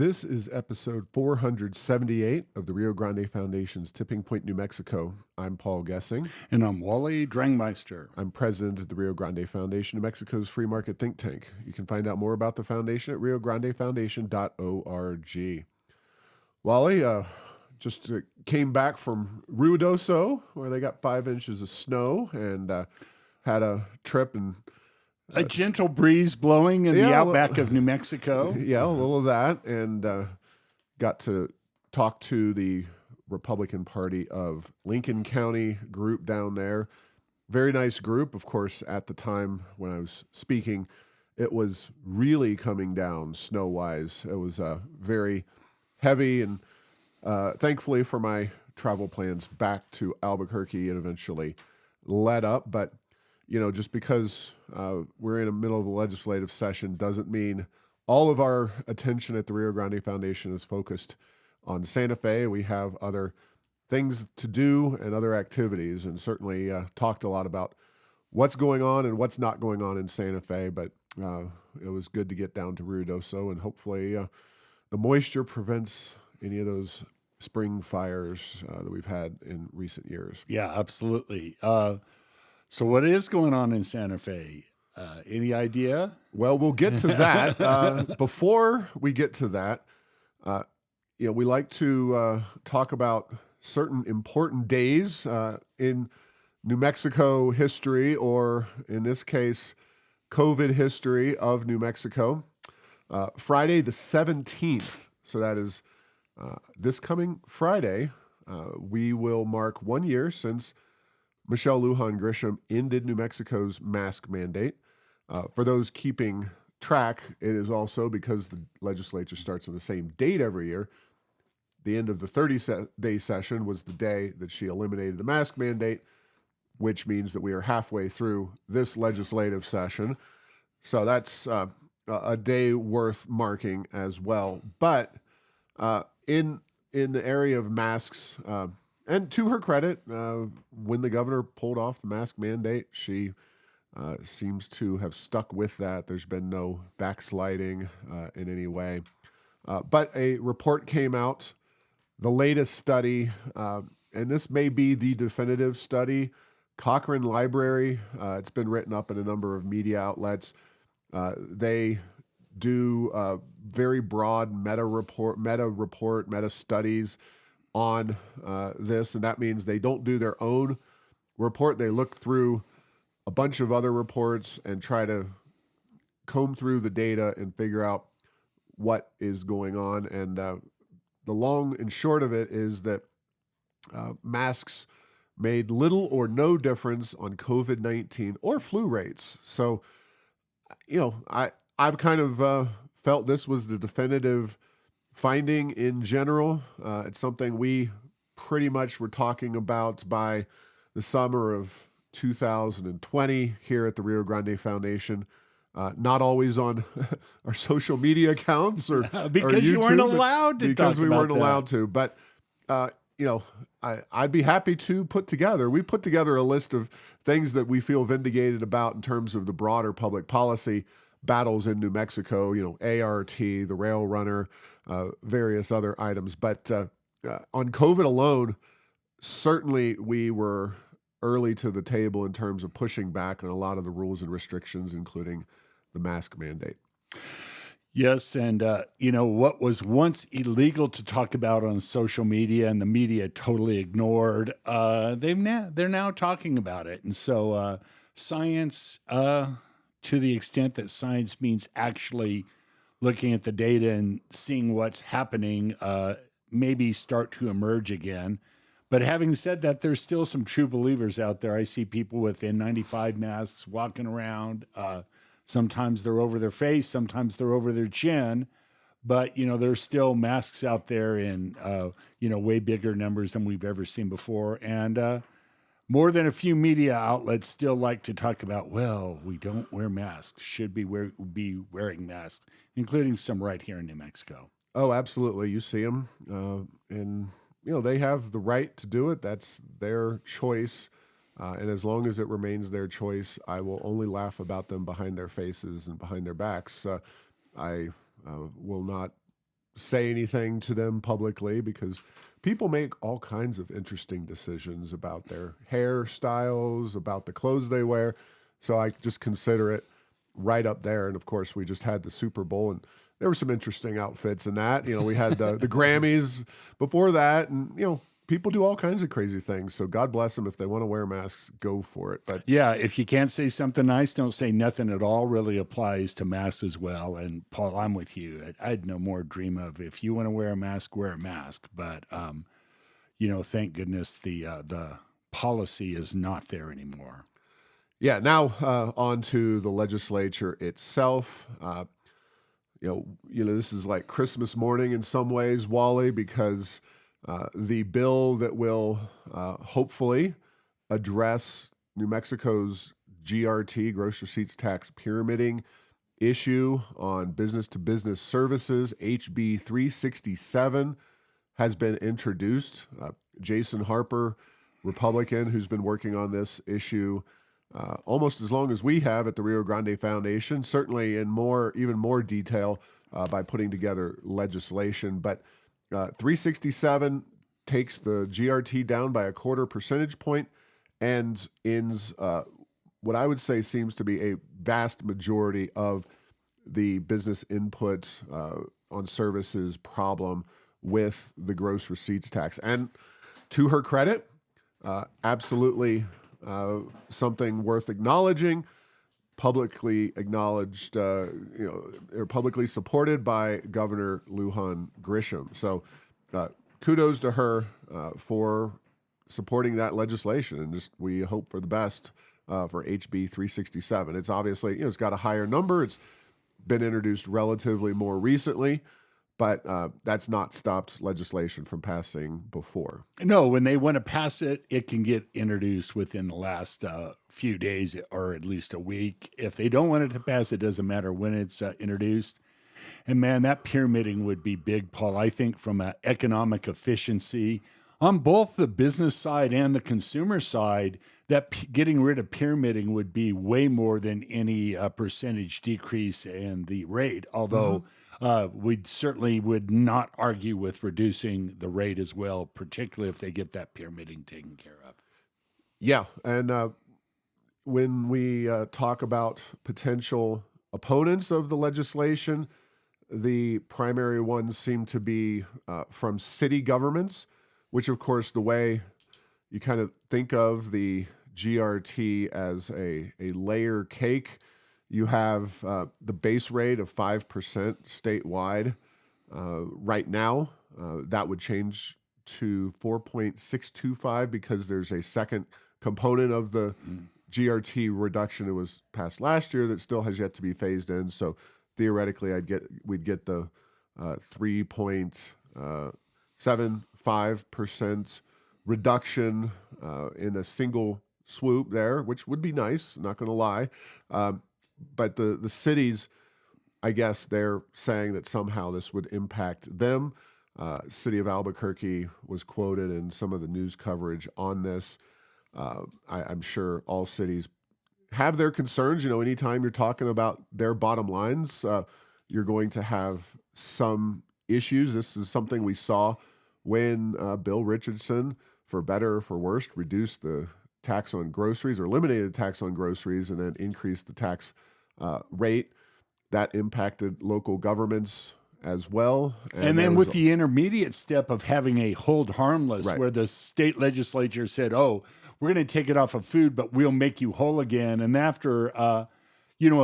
This is episode 478 of the Rio Grande Foundation's Tipping Point, New Mexico. I'm Paul Gessing. And I'm Wally Drangmeister. I'm president of the Rio Grande Foundation, New Mexico's free market think tank. You can find out more about the foundation at riograndefoundation.org. Wally, just came back from Ruidoso, where they got 5 inches of snow, and had a trip and a gentle breeze blowing in the outback of New Mexico. Yeah, a little of that. And got to talk to the Republican Party of Lincoln County group down there. Very nice group. Of course, at the time when I was speaking, it was really coming down snow-wise. It was very heavy, and thankfully for my travel plans back to Albuquerque, it eventually let up. But just because we're in the middle of a legislative session doesn't mean all of our attention at the Rio Grande Foundation is focused on Santa Fe. We have other things to do and other activities, and certainly talked a lot about what's going on and what's not going on in Santa Fe. But it was good to get down to Ruidoso, and hopefully the moisture prevents any of those spring fires that we've had in recent years. Yeah, absolutely. So what is going on in Santa Fe? Any idea? Well, we'll get to that. Before we get to that, we like to talk about certain important days in New Mexico history, or in this case, COVID history of New Mexico. Friday the 17th, so that is this coming Friday, we will mark 1 year since Michelle Lujan Grisham ended New Mexico's mask mandate. For those keeping track, it is also because the legislature starts on the same date every year. The end of the 30-day session was the day that she eliminated the mask mandate, which means that we are halfway through this legislative session. So that's a day worth marking as well. But in the area of masks, and to her credit, when the governor pulled off the mask mandate, she seems to have stuck with that. There's been no backsliding in any way. But a report came out, the latest study, and this may be the definitive study. Cochrane Library, it's been written up in a number of media outlets. They do very broad meta studies on this, and that means they don't do their own report. They look through a bunch of other reports and try to comb through the data and figure out what is going on. And the long and short of it is that masks made little or no difference on COVID-19 or flu rates. So, I've kind of felt this was the definitive finding in general. It's something we pretty much were talking about by the summer of 2020 here at the Rio Grande Foundation. Not always on our social media accounts or because or YouTube, you weren't allowed to. Because we weren't that. allowed to. But I'd be happy to put together. We put together a list of things that we feel vindicated about in terms of the broader public policy battles in New Mexico, ART, the rail runner, various other items. But on COVID alone, certainly we were early to the table in terms of pushing back on a lot of the rules and restrictions, including the mask mandate. Yes, and what was once illegal to talk about on social media and the media totally ignored, they're now talking about it. And so science, to the extent that science means actually looking at the data and seeing what's happening, maybe start to emerge again. But having said that, there's still some true believers out there. I see people with N95 masks walking around. Sometimes they're over their face, sometimes they're over their chin. But, there's still masks out there in, way bigger numbers than we've ever seen before. And more than a few media outlets still like to talk about, well, we don't wear masks, should be wearing masks, including some right here in New Mexico. Oh, absolutely. You see them, and they have the right to do it. That's their choice, and as long as it remains their choice, I will only laugh about them behind their faces and behind their backs. I will not say anything to them publicly because people make all kinds of interesting decisions about their hairstyles, about the clothes they wear. So I just consider it right up there. And of course, we just had the Super Bowl, and there were some interesting outfits in that. We had the Grammys before that, and people do all kinds of crazy things. So God bless them. If they want to wear masks, go for it. But yeah, if you can't say something nice, don't say nothing at all. Really applies to masks as well. And Paul, I'm with you. I'd no more dream of if you want to wear a mask, wear a mask. But thank goodness the policy is not there anymore. yeah, now on to the legislature itself. This is like Christmas morning in some ways, Wally, because the bill that will hopefully address New Mexico's GRT, gross receipts tax pyramiding issue on business-to-business services, HB 367, has been introduced. Jason Harper, Republican, who's been working on this issue almost as long as we have at the Rio Grande Foundation, certainly in even more detail by putting together legislation. But 367 takes the GRT down by 0.25 percentage point and ends what I would say seems to be a vast majority of the business input on services problem with the gross receipts tax. And to her credit, absolutely something worth acknowledging, publicly acknowledged, or publicly supported by Governor Lujan Grisham. So kudos to her for supporting that legislation, and just we hope for the best for HB 367. It's obviously, it's got a higher number. It's been introduced relatively more recently, but that's not stopped legislation from passing before. No, when they want to pass it, it can get introduced within the last few days or at least a week. If they don't want it to pass, it doesn't matter when it's introduced. And man, that pyramiding would be big, Paul. I think from an economic efficiency on both the business side and the consumer side, that getting rid of pyramiding would be way more than any percentage decrease in the rate. Although we certainly would not argue with reducing the rate as well, particularly if they get that pyramiding taken care of. Yeah, and when we talk about potential opponents of the legislation, the primary ones seem to be from city governments, which, of course, the way you kind of think of the GRT as a layer cake, you have the base rate of 5% statewide right now. That would change to 4.625 because there's a second component of the GRT reduction that was passed last year that still has yet to be phased in. So theoretically, we'd get the 3.75% reduction in a single swoop there, which would be nice, not going to lie. But the cities, I guess they're saying that somehow this would impact them. City of Albuquerque was quoted in some of the news coverage on this. I'm sure all cities have their concerns. Anytime you're talking about their bottom lines, you're going to have some issues. This is something we saw when Bill Richardson, for better or for worse, reduced the tax on groceries or eliminated the tax on groceries and then increased the tax rate. That impacted local governments as well. And then with the intermediate step of having a hold harmless, Right, where the state legislature said, oh, we're going to take it off of food, but we'll make you whole again. And after, a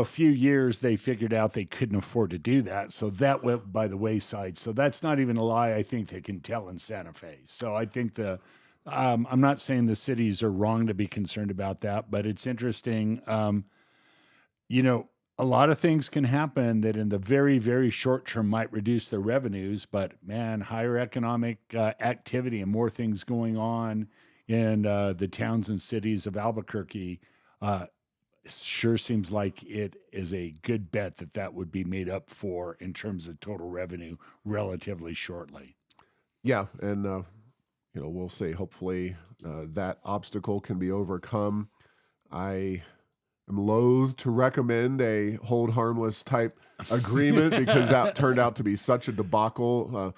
few years, they figured out they couldn't afford to do that. So that went by the wayside. So that's not even a lie I think they can tell in Santa Fe. So I think I'm not saying the cities are wrong to be concerned about that, but it's interesting. A lot of things can happen that in the very, very short term might reduce their revenues, but man, higher economic activity and more things going on in the towns and cities of Albuquerque sure seems like it is a good bet that would be made up for in terms of total revenue relatively shortly. Yeah, and we'll see. Hopefully that obstacle can be overcome. I am loath to recommend a hold harmless type agreement because that turned out to be such a debacle.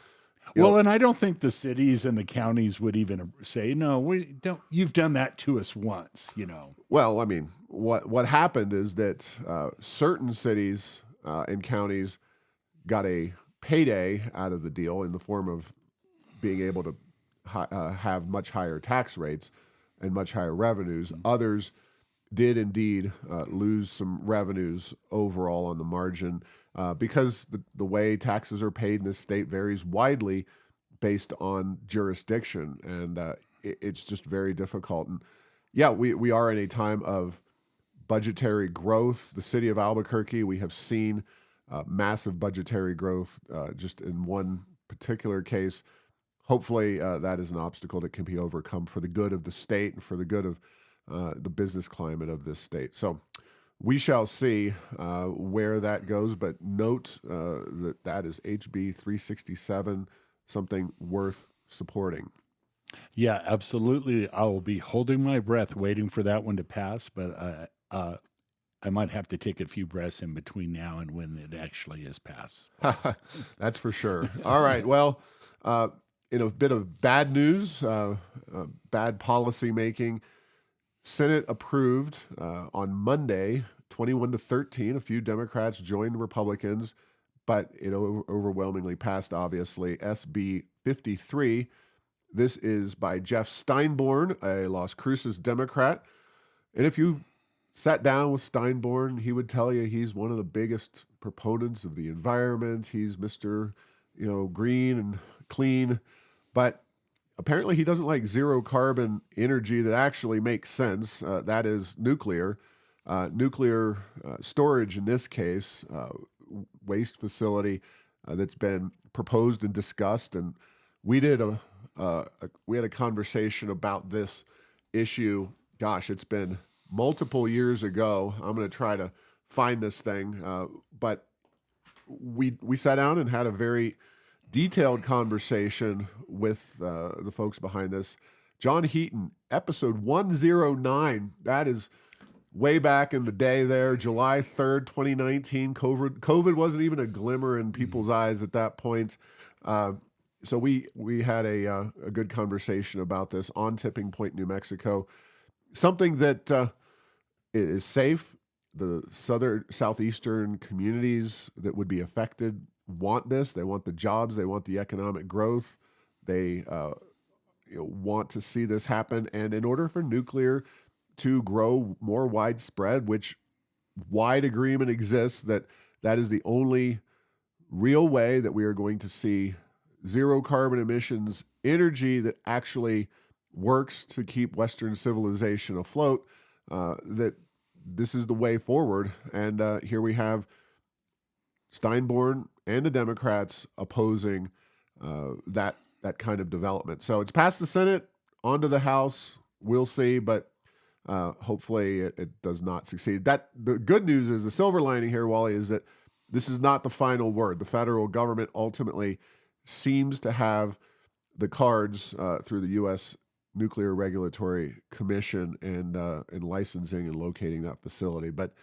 Well, and I don't think the cities and the counties would even say, no, we don't. You've done that to us once, Well, I mean, what happened is that certain cities and counties got a payday out of the deal in the form of being able to have much higher tax rates and much higher revenues. Others did indeed lose some revenues overall on the margin because the way taxes are paid in this state varies widely based on jurisdiction, and it's just very difficult. And yeah, we are in a time of budgetary growth. The city of Albuquerque, we have seen massive budgetary growth just in one particular case. Hopefully that is an obstacle that can be overcome for the good of the state and for the good of the business climate of this state. So we shall see where that goes, but note that is HB 367, something worth supporting. Yeah, absolutely. I will be holding my breath waiting for that one to pass, but I might have to take a few breaths in between now and when it actually is passed. That's for sure. All right. Well, in a bit of bad news, bad policy making, Senate approved on Monday, 21-13. A few Democrats joined Republicans, but it overwhelmingly passed, obviously, SB 53. This is by Jeff Steinborn, a Las Cruces Democrat. And if you sat down with Steinborn, he would tell you he's one of the biggest proponents of the environment. He's Mr. Green and clean, but apparently he doesn't like zero carbon energy that actually makes sense. That is nuclear. Nuclear storage in this case, waste facility that's been proposed and discussed. And we had a conversation about this issue. Gosh, it's been multiple years ago. I'm going to try to find this thing, but we sat down and had a very detailed conversation with the folks behind this. John Heaton, episode 109. That is way back in the day there, July 3rd, 2019. COVID wasn't even a glimmer in people's eyes at that point. So we had a good conversation about this on Tipping Point, New Mexico. Something that is safe. The southeastern communities that would be affected want this. They want the jobs. They want the economic growth. They want to see this happen. And in order for nuclear to grow more widespread, which wide agreement exists that is the only real way that we are going to see zero carbon emissions energy that actually works to keep Western civilization afloat, that this is the way forward. And here we have Steinborn and the Democrats opposing that kind of development. So it's passed the Senate, onto the House. We'll see, but hopefully it does not succeed. The good news is, the silver lining here, Wally, is that this is not the final word. The federal government ultimately seems to have the cards through the U.S. Nuclear Regulatory Commission and licensing and locating that facility. But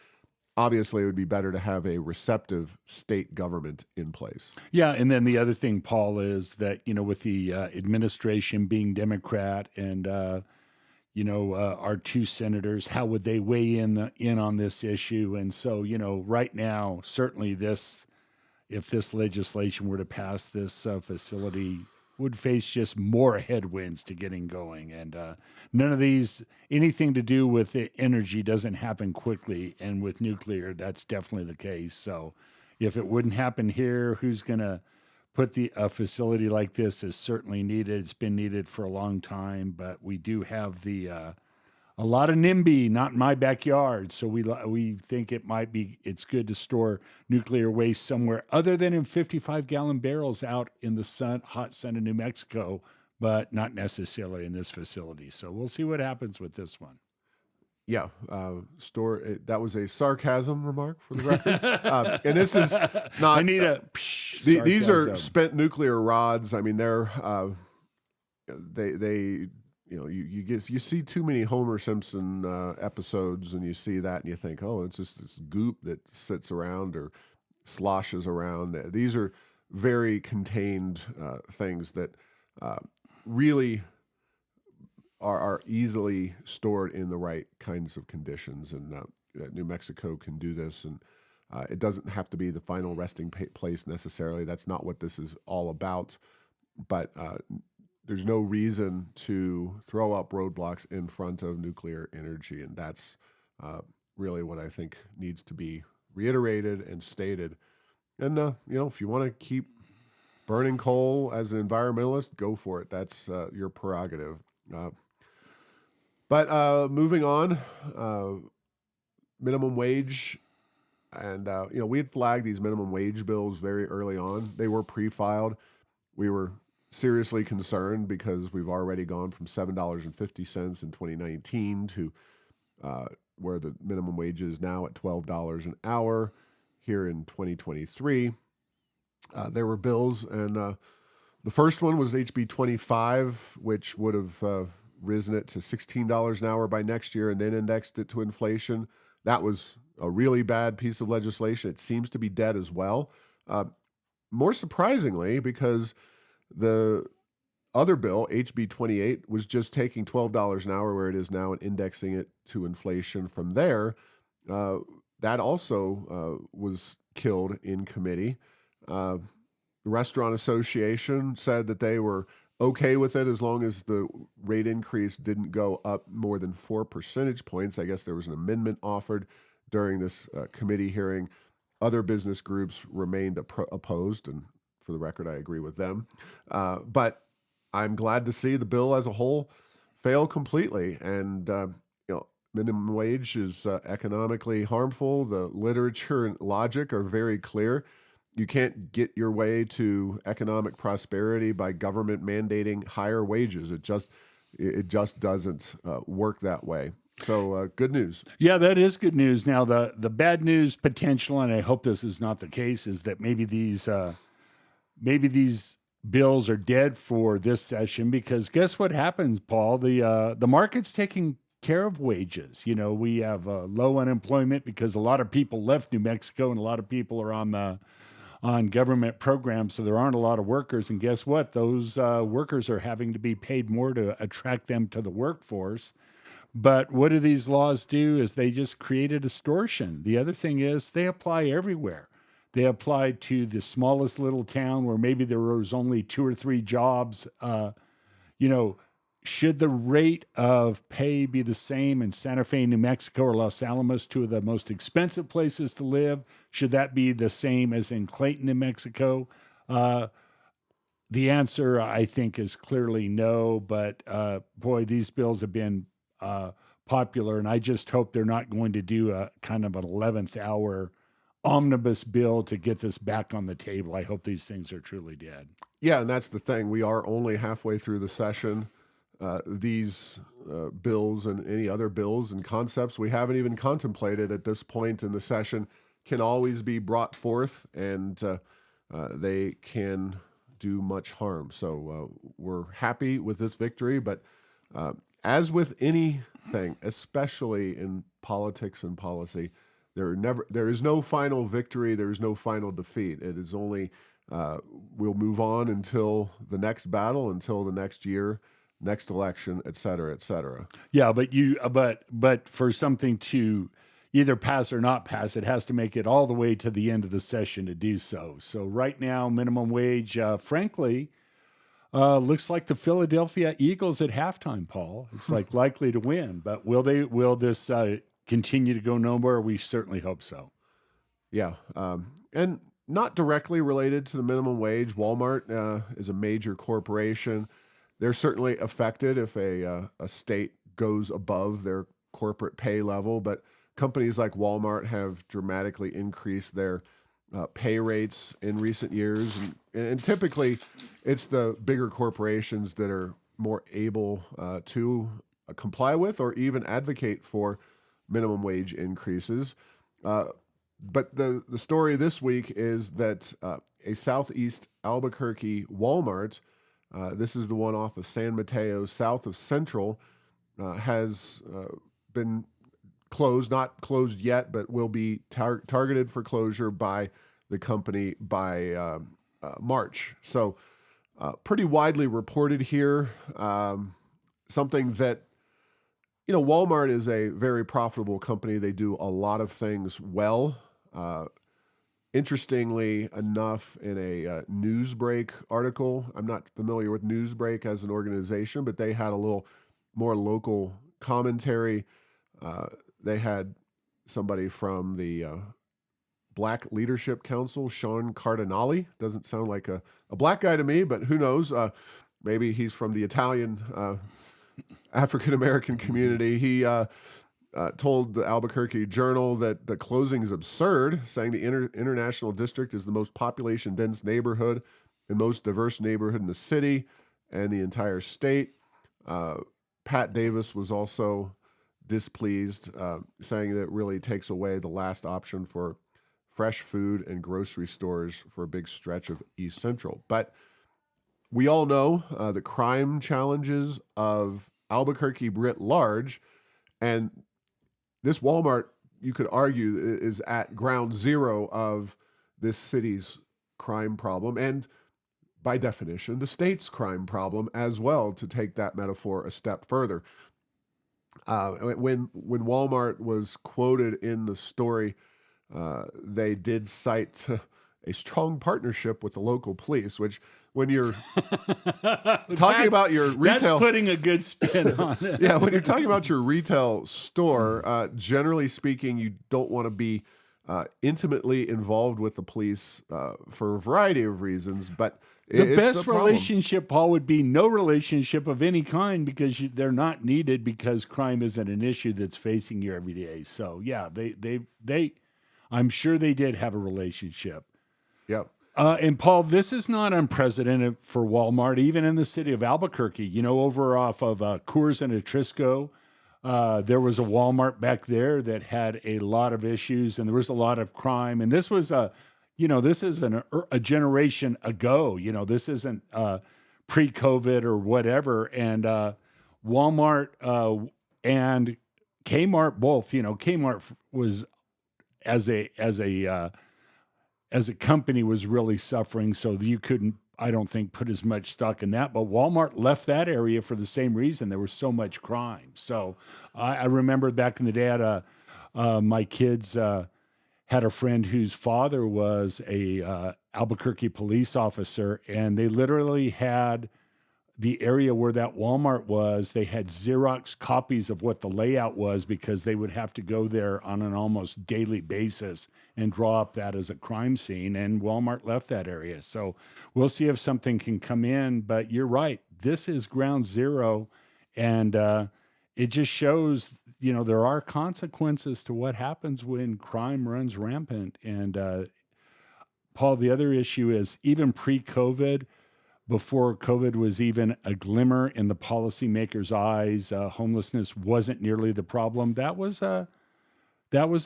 obviously, it would be better to have a receptive state government in place. Yeah, and then the other thing, Paul, is that, with the administration being Democrat and, our two senators, how would they weigh in on this issue? And so, right now, certainly if this legislation were to pass, this facility would face just more headwinds to getting going. And none of anything to do with the energy doesn't happen quickly. And with nuclear, that's definitely the case. So if it wouldn't happen here, who's going to put a facility like this is certainly needed. It's been needed for a long time, but we do have a lot of NIMBY, not in my backyard. So we think it's good to store nuclear waste somewhere other than in 55-gallon barrels out in the hot sun of New Mexico, but not necessarily in this facility. So we'll see what happens with this one. Yeah, that was a sarcasm remark for the record. And this is not. I need these are spent nuclear rods. I mean, they you see too many Homer Simpson episodes, and you see that, and you think, oh, it's just this goop that sits around or sloshes around. These are very contained things that really are easily stored in the right kinds of conditions, and New Mexico can do this, and it doesn't have to be the final resting place necessarily. That's not what this is all about, but there's no reason to throw up roadblocks in front of nuclear energy, and that's really what I think needs to be reiterated and stated. And if you want to keep burning coal as an environmentalist, go for it. That's your prerogative. But moving on, minimum wage, and we had flagged these minimum wage bills very early on. They were pre-filed. We were seriously concerned because we've already gone from $7.50 in 2019 to where the minimum wage is now at $12 an hour here in 2023. There were bills, and the first one was HB 25, which would have risen it to $16 an hour by next year and then indexed it to inflation. That was a really bad piece of legislation. It seems to be dead as well. More surprisingly, because the other bill, HB 28, was just taking $12 an hour where it is now and indexing it to inflation from there. That also was killed in committee. The Restaurant Association said that they were okay with it as long as the rate increase didn't go up more than 4 percentage points. I guess there was an amendment offered during this committee hearing. Other business groups remained opposed, and for the record, I agree with them. But I'm glad to see the bill as a whole fail completely. And minimum wage is economically harmful. The literature and logic are very clear. You can't get your way to economic prosperity by government mandating higher wages. It just doesn't work that way. So good news. Yeah, that is good news. Now, the bad news potential, and I hope this is not the case, is that maybe these bills are dead for this session, because guess what happens, Paul? The market's taking care of wages. We have low unemployment because a lot of people left New Mexico, and a lot of people are on government programs, so there aren't a lot of workers. And guess what? Those workers are having to be paid more to attract them to the workforce. But what do these laws do is they just create a distortion. The other thing is they apply everywhere. They apply to the smallest little town where maybe there was only 2 or 3 jobs. Should the rate of pay be the same in Santa Fe, New Mexico, or Los Alamos, 2 of the most expensive places to live? Should that be the same as in Clayton, New Mexico? The answer, I think, is clearly no. But boy, these bills have been popular, and I just hope they're not going to do a kind of an 11th hour omnibus bill to get this back on the table. I hope these things are truly dead. Yeah, and that's the thing. We are only halfway through the session. These bills and any other bills and concepts we haven't even contemplated at this point in the session can always be brought forth, and they can do much harm. So we're happy with this victory, but as with anything, especially in politics and policy, there is no final victory. There is no final defeat. It is only we'll move on until the next battle, until the next year, next election, et cetera, et cetera. Yeah, but for something to either pass or not pass, it has to make it all the way to the end of the session to do so. So right now, minimum wage, frankly, looks like the Philadelphia Eagles at halftime, Paul. It's likely to win, but will this continue to go nowhere? We certainly hope so. Yeah, and not directly related to the minimum wage. Walmart is a major corporation. They're certainly affected if a state goes above their corporate pay level, but companies like Walmart have dramatically increased their pay rates in recent years. And typically, it's the bigger corporations that are more able to comply with or even advocate for minimum wage increases. But the story this week is that a Southeast Albuquerque Walmart This is the one off of San Mateo, south of Central, has been closed, not closed yet, but will be targeted for closure by the company by March. So pretty widely reported here. Something that, Walmart is a very profitable company. They do a lot of things well. Interestingly enough, in a Newsbreak article, I'm not familiar with Newsbreak as an organization, but they had a little more local commentary. They had somebody from the Black Leadership Council, Sean Cardinale. Doesn't sound like a black guy to me, but who knows? Maybe he's from the Italian African-American community. He told the Albuquerque Journal that the closing is absurd, saying the International District is the most population-dense neighborhood and most diverse neighborhood in the city and the entire state. Pat Davis was also displeased, saying that it really takes away the last option for fresh food and grocery stores for a big stretch of East Central. But we all know the crime challenges of Albuquerque writ large, and this Walmart, you could argue, is at ground zero of this city's crime problem, and by definition, the state's crime problem as well, to take that metaphor a step further. When Walmart was quoted in the story, they did cite a strong partnership with the local police, which when you're talking about your retail... That's putting a good spin on it. Yeah, when you're talking about your retail store, generally speaking, you don't want to be intimately involved with the police for a variety of reasons, but the best relationship, Paul, would be no relationship of any kind, because they're not needed, because crime isn't an issue that's facing you every day. So yeah, they I'm sure they did have a relationship. Yep. And Paul, this is not unprecedented for Walmart, even in the city of Albuquerque. Over off of Coors and Atrisco, there was a Walmart back there that had a lot of issues, and there was a lot of crime. And this was this is a generation ago. This isn't pre-COVID or whatever. And Walmart and Kmart both. Kmart was as a company was really suffering, so you couldn't, I don't think, put as much stock in that. But Walmart left that area for the same reason. There was so much crime. So I remember back in the day, my kids had a friend whose father was a Albuquerque police officer, and they literally had the area where that Walmart was, they had Xerox copies of what the layout was, because they would have to go there on an almost daily basis and draw up that as a crime scene. And Walmart left that area. So we'll see if something can come in. But you're right. This is ground zero. And it just shows, there are consequences to what happens when crime runs rampant. And Paul, the other issue is, even pre-COVID, before COVID was even a glimmer in the policymakers' eyes, homelessness wasn't nearly the problem. That was a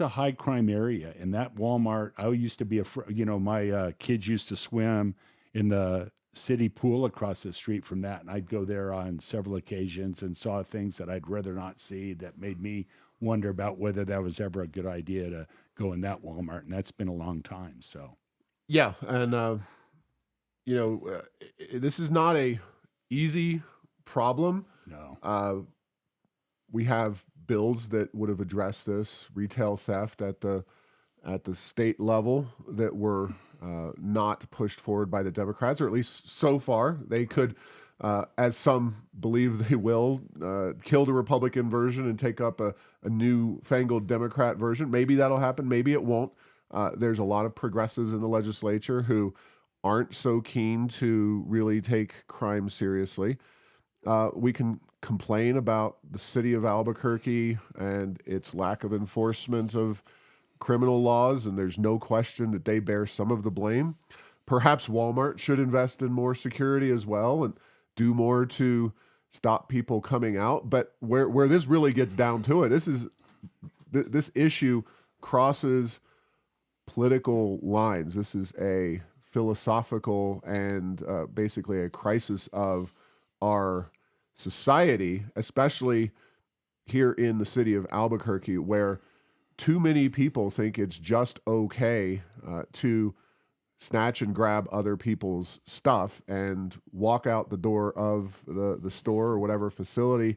high crime area. And that Walmart, I used to be my kids used to swim in the city pool across the street from that, and I'd go there on several occasions and saw things that I'd rather not see, that made me wonder about whether that was ever a good idea to go in that Walmart. And that's been a long time. So yeah, and this is not a easy problem. No. We have bills that would have addressed this, retail theft at the state level, that were not pushed forward by the Democrats, or at least so far. They could, as some believe they will, kill the Republican version and take up a new-fangled Democrat version. Maybe that'll happen. Maybe it won't. There's a lot of progressives in the legislature who aren't so keen to really take crime seriously. We can complain about the city of Albuquerque and its lack of enforcement of criminal laws, and there's no question that they bear some of the blame. Perhaps Walmart should invest in more security as well and do more to stop people coming out. But where this really gets down to it, this issue crosses political lines. This is a philosophical and basically a crisis of our society, especially here in the city of Albuquerque, where too many people think it's just okay to snatch and grab other people's stuff and walk out the door of the store or whatever facility.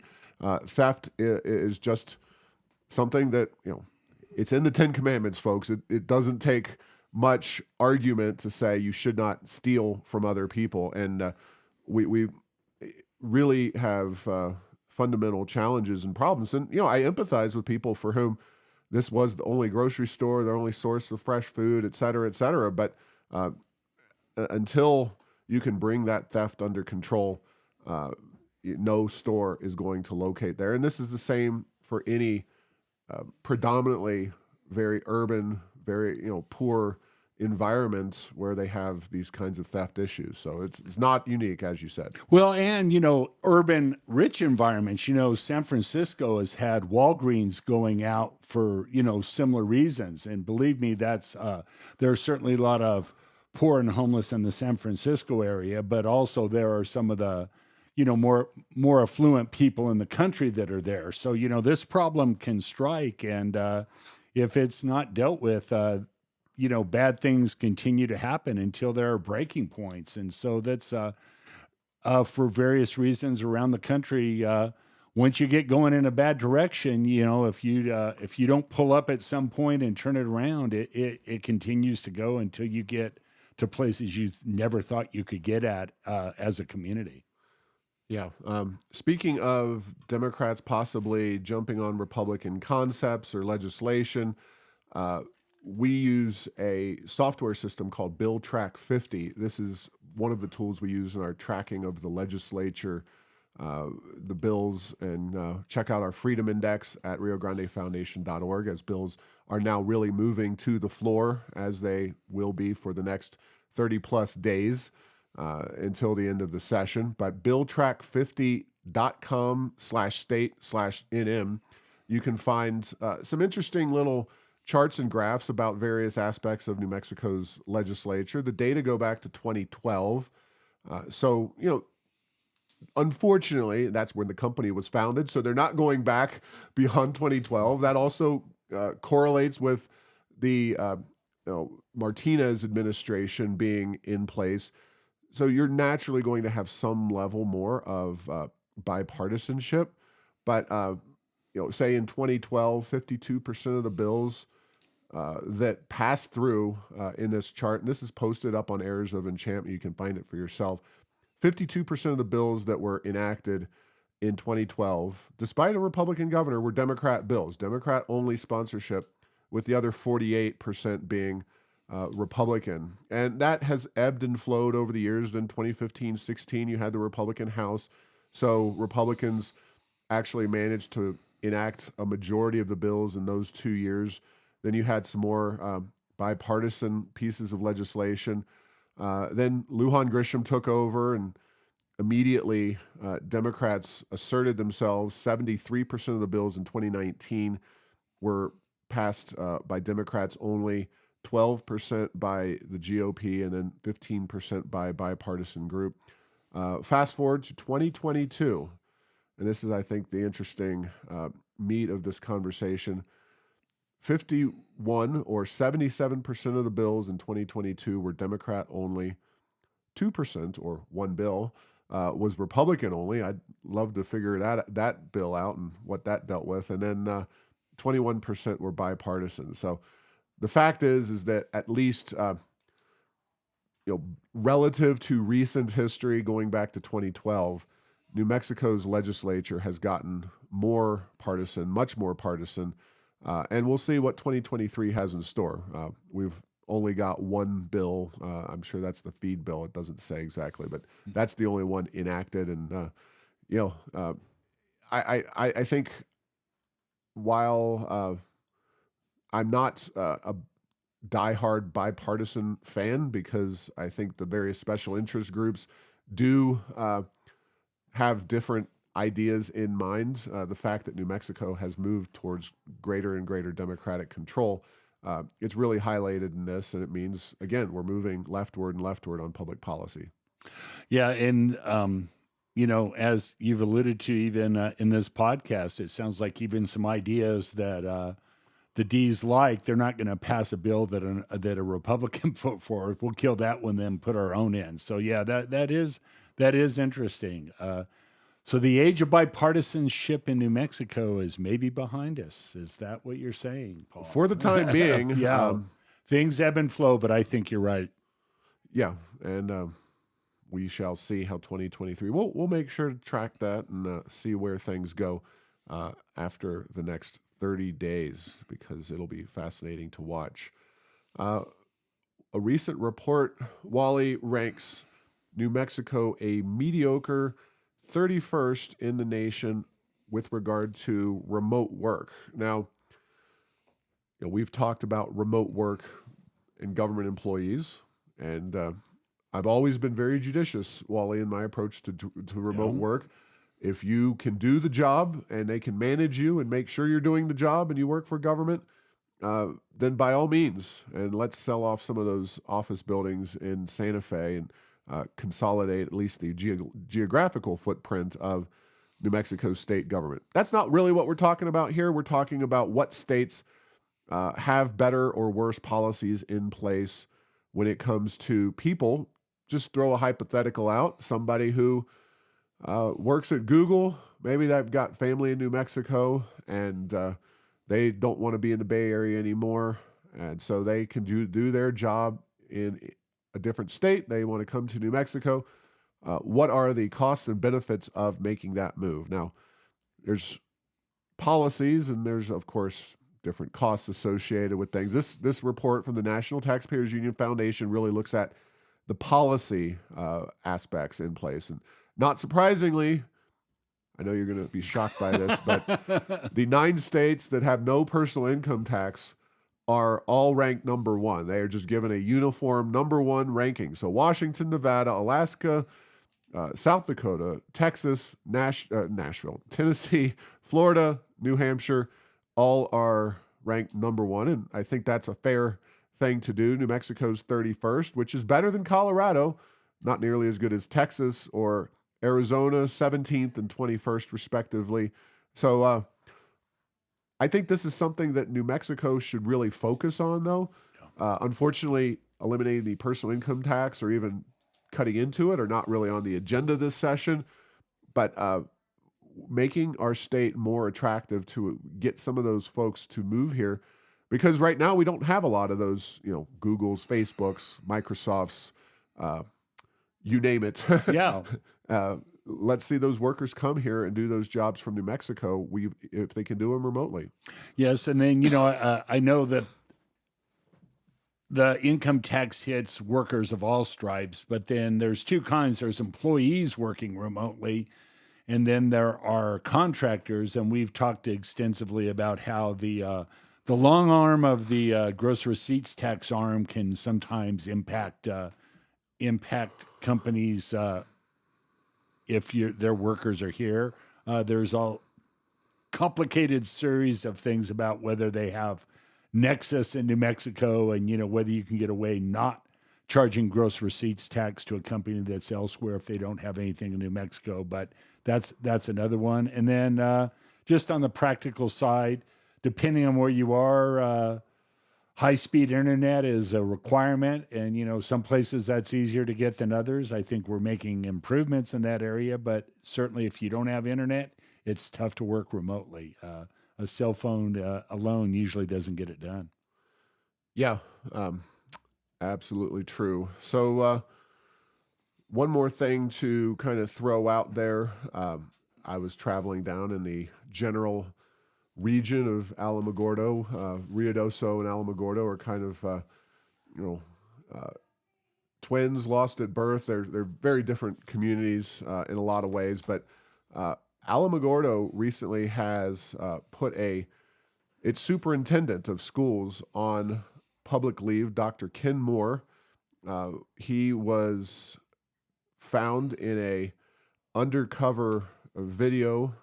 Theft is just something that, it's in the Ten Commandments, folks. It doesn't take much argument to say you should not steal from other people. And we really have fundamental challenges and problems. And, I empathize with people for whom this was the only grocery store, their only source of fresh food, et cetera, et cetera. But until you can bring that theft under control, no store is going to locate there. And this is the same for any predominantly very urban, very poor environments where they have these kinds of theft issues. So it's not unique, as you said. Well, and, urban rich environments, San Francisco has had Walgreens going out for, similar reasons. And believe me, there's certainly a lot of poor and homeless in the San Francisco area, but also there are some of the, more affluent people in the country that are there. So, this problem can strike. And if it's not dealt with, bad things continue to happen until there are breaking points. And so that's for various reasons around the country. Once you get going in a bad direction, if you don't pull up at some point and turn it around, it continues to go until you get to places you never thought you could get at as a community. Yeah. Speaking of Democrats possibly jumping on Republican concepts or legislation, we use a software system called Bill Track 50. This is one of the tools we use in our tracking of the legislature, the bills, and check out our Freedom Index at riograndefoundation.org, as bills are now really moving to the floor, as they will be for the next 30 plus days until the end of the session. But billtrack50.com/state/NM, you can find some interesting little charts and graphs about various aspects of New Mexico's legislature. The data go back to 2012. So, unfortunately, that's when the company was founded. So they're not going back beyond 2012. That also correlates with the Martinez administration being in place. So you're naturally going to have some level more of bipartisanship. But, say in 2012, 52% of the bills that passed through in this chart, and this is posted up on Errors of Enchantment, you can find it for yourself, 52% of the bills that were enacted in 2012, despite a Republican governor, were Democrat bills, Democrat-only sponsorship, with the other 48% being Republican. And that has ebbed and flowed over the years. In 2015-16, you had the Republican House. So Republicans actually managed to enact a majority of the bills in those 2 years. Then you had some more bipartisan pieces of legislation. Then Lujan Grisham took over, and immediately Democrats asserted themselves. 73% of the bills in 2019 were passed by Democrats only, 12% by the GOP, and then 15% by bipartisan group. Fast forward to 2022, and this is, I think, the interesting meat of this conversation. 51 or 77% of the bills in 2022 were Democrat only. 2% or one bill was Republican only. I'd love to figure that bill out and what that dealt with. And then 21% were bipartisan. So the fact is that at least relative to recent history, going back to 2012, New Mexico's legislature has gotten more partisan, much more partisan. And we'll see what 2023 has in store. We've only got one bill. I'm sure that's the feed bill. It doesn't say exactly, but that's the only one enacted. And, I think while I'm not a diehard bipartisan fan, because I think the various special interest groups do have different ideas in mind. The fact that New Mexico has moved towards greater and greater Democratic control it's really highlighted in this, and it means, again, we're moving leftward and leftward on public policy. Yeah, and as you've alluded to, even in this podcast, it sounds like even some ideas that the D's like, they're not going to pass a bill that a Republican put forward. We'll kill that one, then put our own in. So yeah, that is interesting. So the age of bipartisanship in New Mexico is maybe behind us. Is that what you're saying, Paul? For the time being, yeah. Things ebb and flow, but I think you're right. Yeah, and we shall see how 2023. We'll make sure to track that and see where things go after the next 30 days, because it'll be fascinating to watch. A recent report, Wally, ranks New Mexico a mediocre 31st in the nation with regard to remote work. Now, we've talked about remote work in government employees, and I've always been very judicious, Wally, in my approach to remote work. If you can do the job and they can manage you and make sure you're doing the job and you work for government, then by all means, and let's sell off some of those office buildings in Santa Fe and consolidate at least the geographical footprint of New Mexico state government. That's not really what we're talking about here. We're talking about what states have better or worse policies in place when it comes to people. Just throw a hypothetical out. Somebody who works at Google, maybe they've got family in New Mexico and they don't want to be in the Bay Area anymore. And so they can do their job in a different state. They want to come to New Mexico. What are the costs and benefits of making that move? Now, there's policies and there's, of course, different costs associated with things. This report from the National Taxpayers Union Foundation really looks at the policy aspects in place. And not surprisingly, I know you're going to be shocked by this, but the 9 states that have no personal income tax are all ranked number 1. They are just given a uniform number 1 ranking. So Washington, Nevada, Alaska, South Dakota, Texas, Nashville, Tennessee, Florida, New Hampshire, all are ranked number 1. And I think that's a fair thing to do. New Mexico's 31st, which is better than Colorado, not nearly as good as Texas or Arizona, 17th and 21st, respectively. So I think this is something that New Mexico should really focus on, though. Unfortunately, eliminating the personal income tax or even cutting into it are not really on the agenda this session. But making our state more attractive to get some of those folks to move here, because right now we don't have a lot of those, Googles, Facebooks, Microsofts, you name it. Yeah. Let's see those workers come here and do those jobs from New Mexico. If they can do them remotely. Yes, and then I know that the income tax hits workers of all stripes, but then there's 2 kinds. There's employees working remotely, and then there are contractors. And we've talked extensively about how the long arm of the gross receipts tax arm can sometimes impact companies if their workers are here. There's a complicated series of things about whether they have nexus in New Mexico and, whether you can get away not charging gross receipts tax to a company that's elsewhere if they don't have anything in New Mexico. But that's another one. And then just on the practical side, depending on where you are, high-speed internet is a requirement, and some places that's easier to get than others. I think we're making improvements in that area, but certainly if you don't have internet, it's tough to work remotely. A cell phone alone usually doesn't get it done. Yeah, absolutely true. So one more thing to kind of throw out there. I was traveling down in the general region of Alamogordo. Ruidoso and Alamogordo are kind of, twins lost at birth. They're very different communities in a lot of ways, but Alamogordo recently has put its superintendent of schools on public leave, Dr. Ken Moore. He was found in a undercover video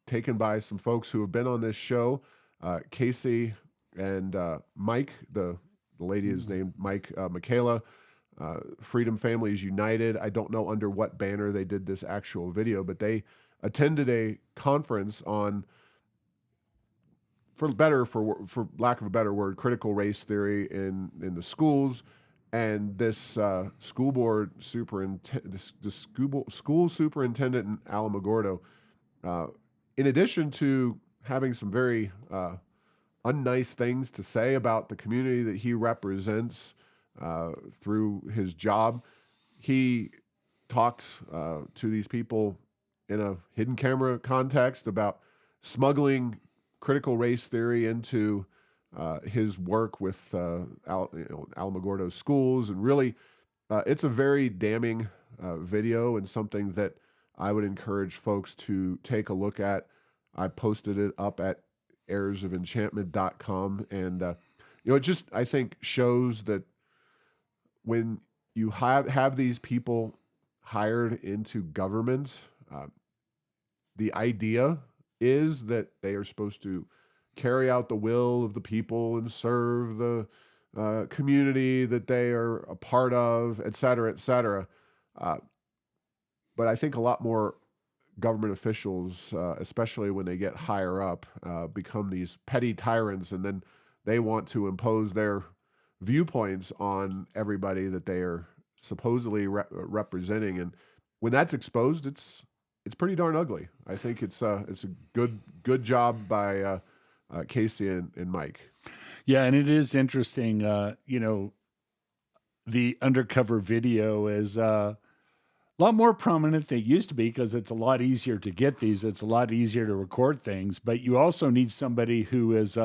taken by some folks who have been on this show. Casey and Mike, the lady is named Mike, Michaela. Freedom Families United. I don't know under what banner they did this actual video, but they attended a conference on, for lack of a better word, critical race theory in the schools. And this school board superintendent, the school superintendent in Alamogordo, in addition to having some very unnice things to say about the community that he represents through his job, he talked to these people in a hidden camera context about smuggling critical race theory into his work with Alamogordo schools. And really, it's a very damning video and something that I would encourage folks to take a look at. I posted it up at airsofenchantment.com. And, it just, I think, shows that when you have these people hired into government, the idea is that they are supposed to carry out the will of the people and serve the community that they are a part of, et cetera, et cetera. But I think a lot more government officials, especially when they get higher up, become these petty tyrants, and then they want to impose their viewpoints on everybody that they are supposedly representing. And when that's exposed, it's pretty darn ugly. I think it's a good job by Casey and Mike. Yeah, and it is interesting. The undercover video is a lot more prominent than it used to be because it's a lot easier to get these. It's a lot easier to record things, but you also need somebody who is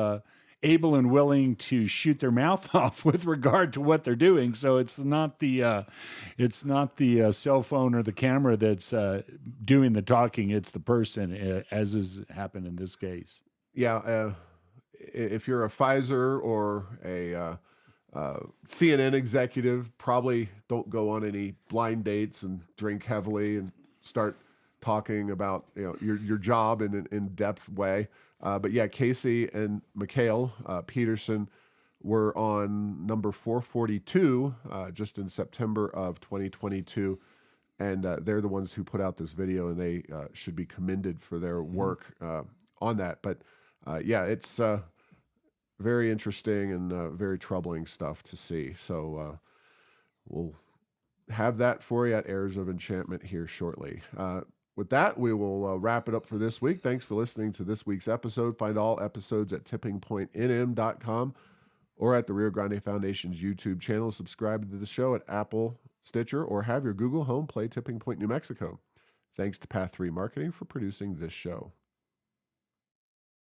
able and willing to shoot their mouth off with regard to what they're doing. So it's not the cell phone or the camera that's doing the talking. It's the person, as has happened in this case. Yeah, if you're a Pfizer or a CNN executive, probably don't go on any blind dates and drink heavily and start talking about your job in an in-depth way. But yeah, Casey and Mikhail Peterson were on number 442 just in September of 2022. And they're the ones who put out this video, and they should be commended for their work on that. But yeah, it's very interesting and very troubling stuff to see. So we'll have that for you at Airs of Enchantment here shortly. With that, we will wrap it up for this week. Thanks for listening to this week's episode. Find all episodes at tippingpointnm.com or at the Rio Grande Foundation's YouTube channel. Subscribe to the show at Apple, Stitcher, or have your Google Home play Tipping Point New Mexico. Thanks to Path 3 Marketing for producing this show.